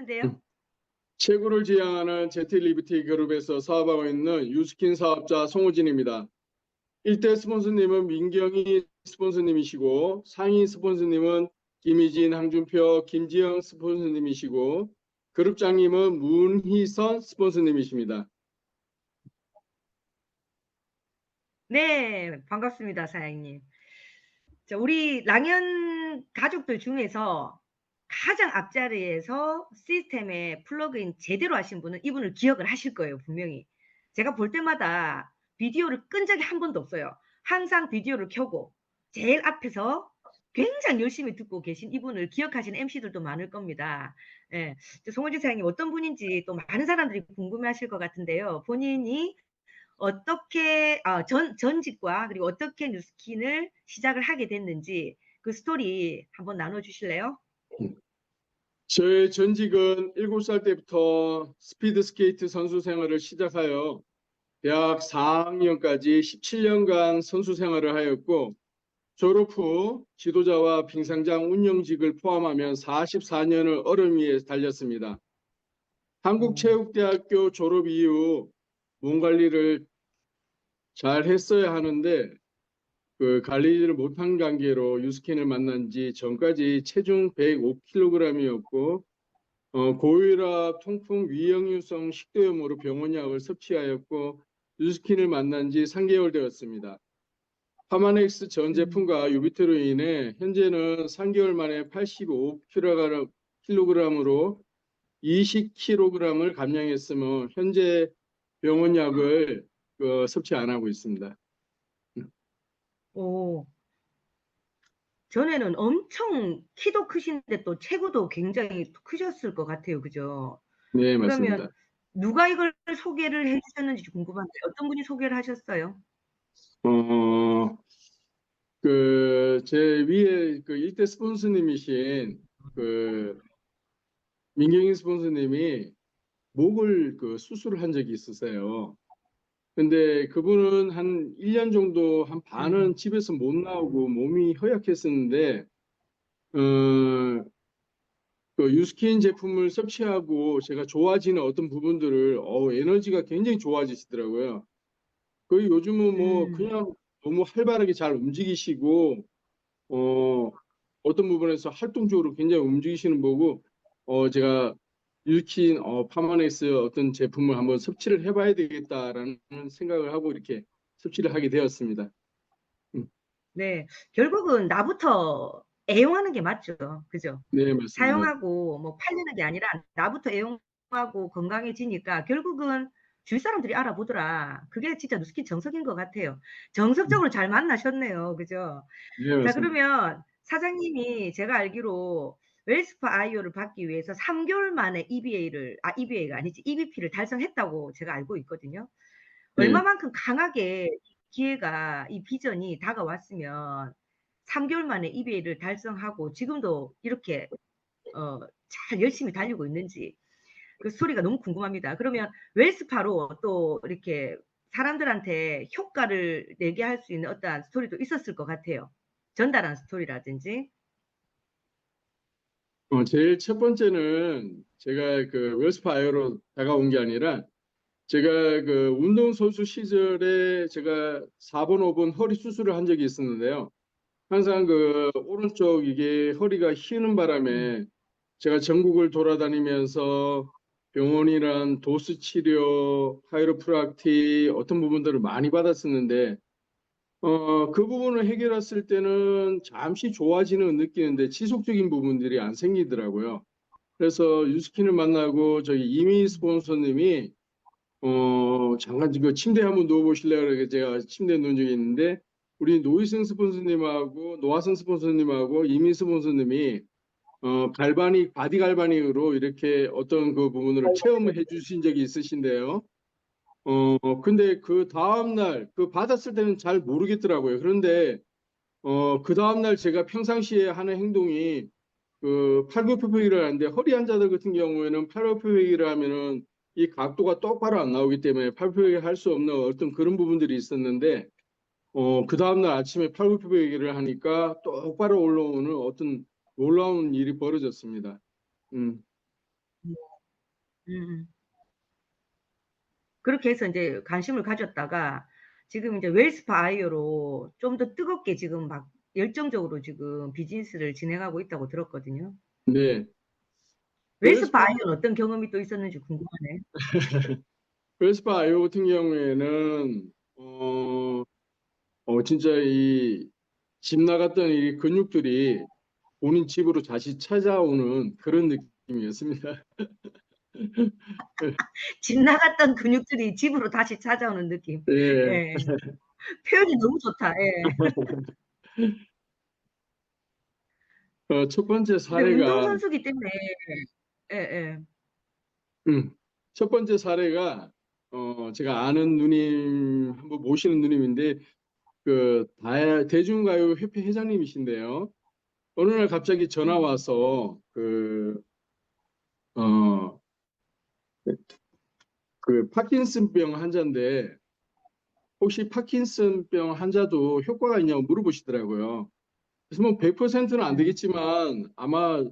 하시는데요? 채굴을 지향하는 제트리비티 그룹에서 사업하고 있는 유스킨 사업자 송우진입니다. 1대 스폰서님은 민경희 스폰서님이시고 상위 스폰서님은 김희진, 항준표, 김지영 스폰서님이시고 그룹장님은 문희선 스폰서님이십니다. 네, 반갑습니다, 사장님. 자, 우리 랑연 가족들 중에서 가장 앞자리에서 시스템에 플러그인 제대로 하신 분은 이분을 기억을 하실 거예요, 분명히. 제가 볼 때마다 비디오를 끈 적이 한 번도 없어요. 항상 비디오를 켜고 제일 앞에서 굉장히 열심히 듣고 계신 이분을 기억하시는 MC들도 많을 겁니다. 예, 송호진 사장님 어떤 분인지 또 많은 사람들이 궁금해하실 것 같은데요. 본인이 어떻게 전직과 그리고 어떻게 뉴스킨을 시작을 하게 됐는지 그 스토리 한번 나눠주실래요? 저의 전직은 7살 때부터 스피드 스케이트 선수 생활을 시작하여 대학 4학년까지 17년간 선수 생활을 하였고 졸업 후 지도자와 빙상장 운영직을 포함하면 44년을 얼음 위에 달렸습니다. 한국체육대학교 졸업 이후 몸 관리를 잘 했어야 하는데 그 관리를 못한 관계로 유스킨을 만난 지 전까지 체중 105kg이었고 고혈압, 통풍, 위험유성 식도염으로 병원약을 섭취하였고 유스킨을 만난 지 3개월 되었습니다. 파마넥스 전 제품과 유비트로 인해 현재는 3개월 만에 85kg으로 20kg을 감량했으며 현재 병원약을 섭취 안 하고 있습니다. 오, 전에는 엄청 키도 크신데 또 체구도 굉장히 크셨을 것 같아요. 그죠? 네, 그러면 맞습니다. 누가 이걸 소개를 해주셨는지 궁금한데 어떤 분이 소개를 하셨어요? 어, 제 위에 그 일대 스폰서님이신 그 민경희 스폰서님이 목을 수술을 한 적이 있으세요. 근데 그분은 한 1년 정도 한 반은 집에서 못 나오고 몸이 허약했었는데 유스킨 제품을 섭취하고 제가 좋아지는 어떤 부분들을 에너지가 굉장히 좋아지시더라고요. 거의 요즘은 뭐 그냥 너무 활발하게 잘 움직이시고 어떤 부분에서 활동적으로 굉장히 움직이시는 거고 제가 유스킨 파마넥스 어떤 제품을 한번 섭취를 해봐야 되겠다라는 생각을 하고 이렇게 섭취를 하게 되었습니다. 네, 결국은 나부터 애용하는 게 맞죠. 그죠? 네, 맞습니다. 사용하고 뭐 팔리는 게 아니라 나부터 애용하고 건강해지니까 결국은 주위 사람들이 알아보더라. 그게 진짜 누스킨 정석인 것 같아요. 정석적으로 잘 만나셨네요. 그죠? 네, 자, 맞습니다. 그러면 사장님이 제가 알기로 웰스파 아이오를 받기 위해서 3개월 만에 EBA가 아니지, EBP를 달성했다고 제가 알고 있거든요. 네. 얼마만큼 강하게 기회가, 이 비전이 다가왔으면 3개월 만에 EBA를 달성하고 지금도 이렇게 잘 열심히 달리고 있는지 그 스토리가 너무 궁금합니다. 그러면 웰스파로 또 이렇게 사람들한테 효과를 내게 할 수 있는 어떠한 스토리도 있었을 것 같아요. 전달한 스토리라든지. 제일 첫 번째는 제가 웰스파 아이오로 다가온 게 아니라 제가 운동선수 시절에 제가 4번, 5번 허리 수술을 한 적이 있었는데요. 항상 오른쪽 이게 허리가 휘는 바람에 제가 전국을 돌아다니면서 병원이란 도수 치료, 카이로프락틱 어떤 부분들을 많이 받았었는데 그 부분을 해결했을 때는 잠시 좋아지는 느끼는데 지속적인 부분들이 안 생기더라고요. 그래서 유스킨을 만나고 저기 이미 스폰서님이 잠깐 그 침대에 한번 누워보실래요? 그래서 제가 침대에 누운 적이 있는데 우리 노희승 스폰서님하고 노하승 스폰서님하고 이민 스폰서님이 바디 갈바닉으로 이렇게 어떤 그 부분을 체험해 주신 적이 있으신데요. 근데 그 다음날 받았을 때는 잘 모르겠더라고요. 그런데 그 다음날 제가 평상시에 하는 행동이 팔굽혀펴기를 하는데 허리 환자들 같은 경우에는 팔굽혀펴기를 하면은 이 각도가 똑바로 안 나오기 때문에 팔굽혀펴기 할 수 없는 어떤 그런 부분들이 있었는데 그 다음날 아침에 팔굽혀펴기를 하니까 똑바로 올라오는 어떤 놀라운 일이 벌어졌습니다. 음. 음. 그렇게 해서 인제 관심을 가졌다가 지금 이제 웰스파 아이오로 좀 더 뜨겁게 지금 막 열정적으로 지금 비즈니스를 진행하고 있다고 들었거든요. 네. 웰스파 웰스파 아이오는 어떤 경험이 또 있었는지 궁금하네. 웰스파 아이오 같은 경우에는 진짜 이 집 나갔던 이 근육들이 본인 집으로 다시 찾아오는 그런 느낌이었습니다. 집 나갔던 근육들이 집으로 다시 찾아오는 느낌. 예. 예. 표현이 너무 좋다. 예. 첫 번째 근데 사례가 운동선수기 때문에 예예. 음, 첫 번째 사례가 제가 아는 누님 한번 모시는 누님인데 대중가요협회 회장님이신데요. 어느 날 갑자기 전화 음. 와서 어, 파킨슨병 환자인데 혹시 파킨슨병 환자도 효과가 있냐고 물어보시더라고요. 그래서 뭐 100%는 안 네. 되겠지만 아마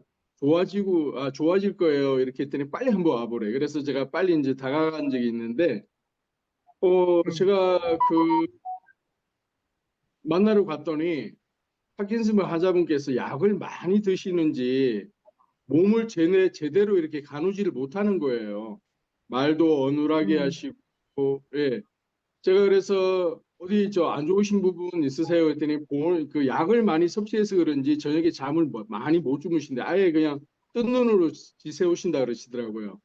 좋아질 거예요. 이렇게 했더니 빨리 한번 와보래. 그래서 제가 빨리 이제 다가간 적이 있는데 네. 제가 만나러 갔더니 파킨슨 환자분께서 약을 많이 드시는지 몸을 제대로 이렇게 가누지를 못하는 거예요. 말도 어눌하게 음. 하시고, 예. 제가 그래서 어디 저 안 좋으신 부분 있으세요? 그랬더니 그 약을 많이 섭취해서 그런지 저녁에 잠을 많이 못 주무신데 아예 그냥 뜬 눈으로 지새우신다 그러시더라고요.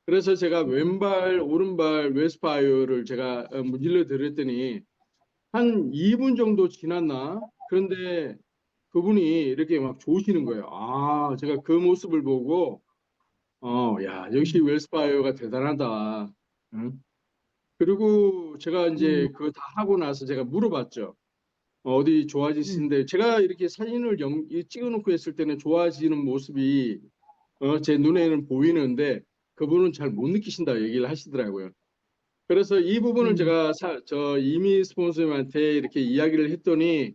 그래서 제가 음. 왼발, 오른발 웨스파이어를 제가 문질러 드렸더니 한 2분 정도 지났나? 그런데 그분이 이렇게 막 좋으시는 거예요. 아, 제가 그 모습을 보고 야, 역시 음. 웰스파이어가 대단하다. 응? 그리고 제가 음. 이제 그거 다 하고 나서 제가 물어봤죠. 어디 음. 좋아지시는데 제가 이렇게 사진을 찍어놓고 했을 때는 좋아지는 모습이 제 눈에는 보이는데 그분은 잘 못 느끼신다 얘기를 하시더라고요. 그래서 이 부분을 음. 제가 저 이미 스폰서님한테 이렇게 이야기를 했더니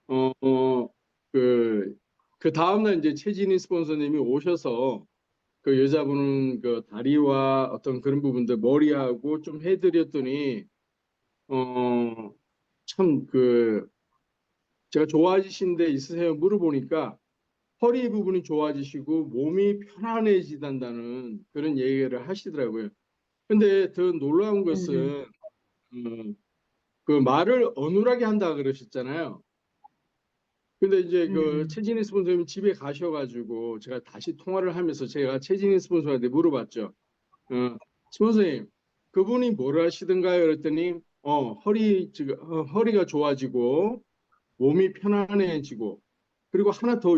어, 어, 그, 그 다음날 이제 최진희 스폰서님이 오셔서 그 여자분은 그 다리와 어떤 그런 부분들 머리하고 좀 해드렸더니 참 제가 좋아지신 데 있으세요? 물어보니까 허리 부분이 좋아지시고 몸이 편안해지단다는 그런 얘기를 하시더라고요. 근데 더 놀라운 음. 것은 그 말을 어눌하게 한다 그러셨잖아요. 근데 이제 그 음음. 최진희 스폰서님 집에 가셔가지고 제가 다시 통화를 하면서 제가 최진희 스폰서한테 물어봤죠. 스폰서님, 그분이 뭘 하시던가요? 그랬더니 허리가 좋아지고 몸이 편안해지고 그리고 하나 더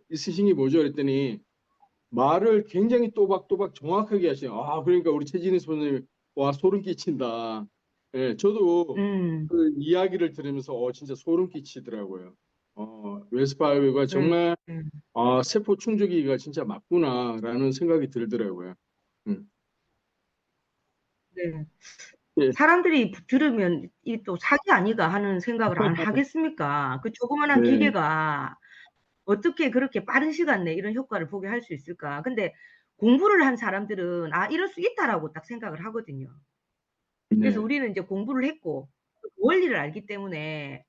있으신 게 뭐죠? 그랬더니 말을 굉장히 또박또박 정확하게 하시네요. 아, 그러니까 우리 최진희 스폰서님 와 소름 끼친다. 예, 저도 음. 그 이야기를 들으면서 진짜 소름 끼치더라고요. 웨스파이어가 네. 정말 네. 세포 충족기가 진짜 맞구나라는 생각이 들더라고요. 음. 네. 예, 사람들이 들으면 '이 또 사기 아니가.' 하는 생각을 안 하겠습니까? 그 조그마한 네, 기계가 어떻게 그렇게 빠른 시간 내에 이런 효과를 보게 할 수 있을까? 근데 공부를 한 사람들은 '아 이럴 수 있다.'라고 딱 생각을 하거든요. 그래서 네, 우리는 이제 공부를 했고 그 원리를 알기 때문에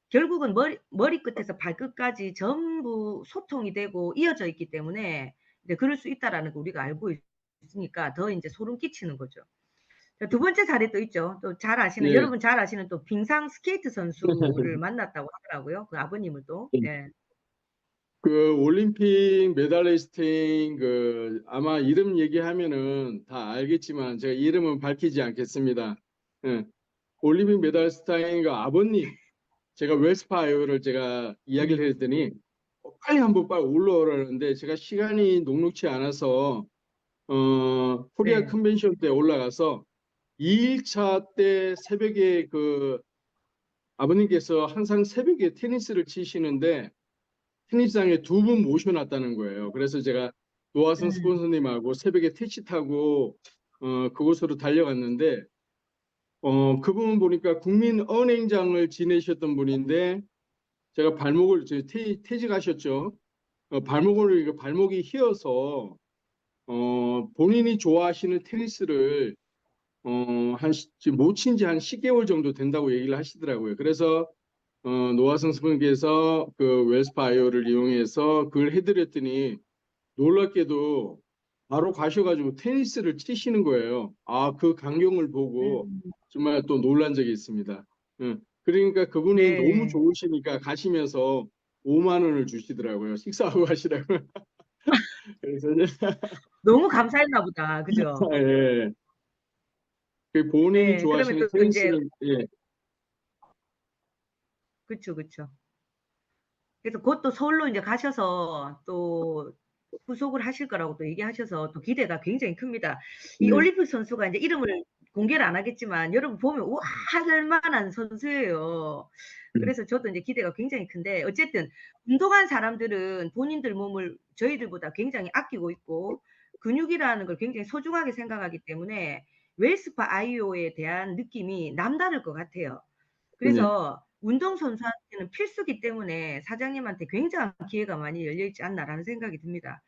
결국은 머리끝에서 발끝까지 전부 소통이 되고 이어져 있기 때문에 이제 '그럴 수 있다.'라는 걸 우리가 알고 있으니까 더 인제 소름 끼치는 거죠. 자 두 번째 사례 또 있죠. 또 잘 아시는 예. 여러분 잘 아시는 또 빙상 스케이트 선수를 만났다고 하더라고요, 그 아버님을 또. 예. 그 올림픽 메달리스트인 아마 이름 얘기하면은 다 알겠지만 제가 이름은 밝히지 않겠습니다. 예. 올림픽 메달리스트인 그 아버님, 제가 웰스파이어를 제가 이야기를 음. 했더니 빨리 올라오라는데 제가 시간이 녹록치 않아서 코리아 네. 컨벤션 때 올라가서 2일차 때 새벽에 아버님께서 항상 새벽에 테니스를 치시는데 테니스장에 두 분 모셔놨다는 거예요. 그래서 제가 노화성 음. 스폰서님하고 새벽에 택시 타고 그곳으로 달려갔는데 그분 보니까 국민은행장을 지내셨던 분인데 제가 퇴직하셨죠. 발목이 휘어서 본인이 좋아하시는 테니스를 지금 못 친지 한 10개월 정도 된다고 얘기를 하시더라고요. 그래서 노화성 스님께서 그 웰스파이어를 이용해서 그걸 해드렸더니 놀랍게도 바로 가셔가지고 테니스를 치시는 거예요. 아, 그 광경을 보고 음. 정말 또 놀란 적이 있습니다. 그러니까 그분이 너무 네. 좋으시니까 가시면서 5만 원을 주시더라고요. 식사하고 가시라고. 그래서 너무 감사했나 보다. 그죠? 예, 그 본인이 예. 그러면 좋아하시는 또 이제 테니스를 예, 그쵸, 그쵸. 그래서 그것도 서울로 이제 가셔서 또 후속을 하실 거라고 또 얘기하셔서 또 기대가 굉장히 큽니다. 이 네, 올림픽 선수가 이제 이름을 공개를 안 하겠지만 여러분 보면 우와 할 만한 선수예요. 그래서 저도 이제 기대가 굉장히 큰데 어쨌든 운동한 사람들은 본인들 몸을 저희들보다 굉장히 아끼고 있고 근육이라는 걸 굉장히 소중하게 생각하기 때문에 웰스파 아이오에 대한 느낌이 남다를 것 같아요. 네, 그래서 운동선수한테는 필수기 때문에 사장님한테 굉장한 기회가 많이 열려 있지 않나라는 생각이 듭니다.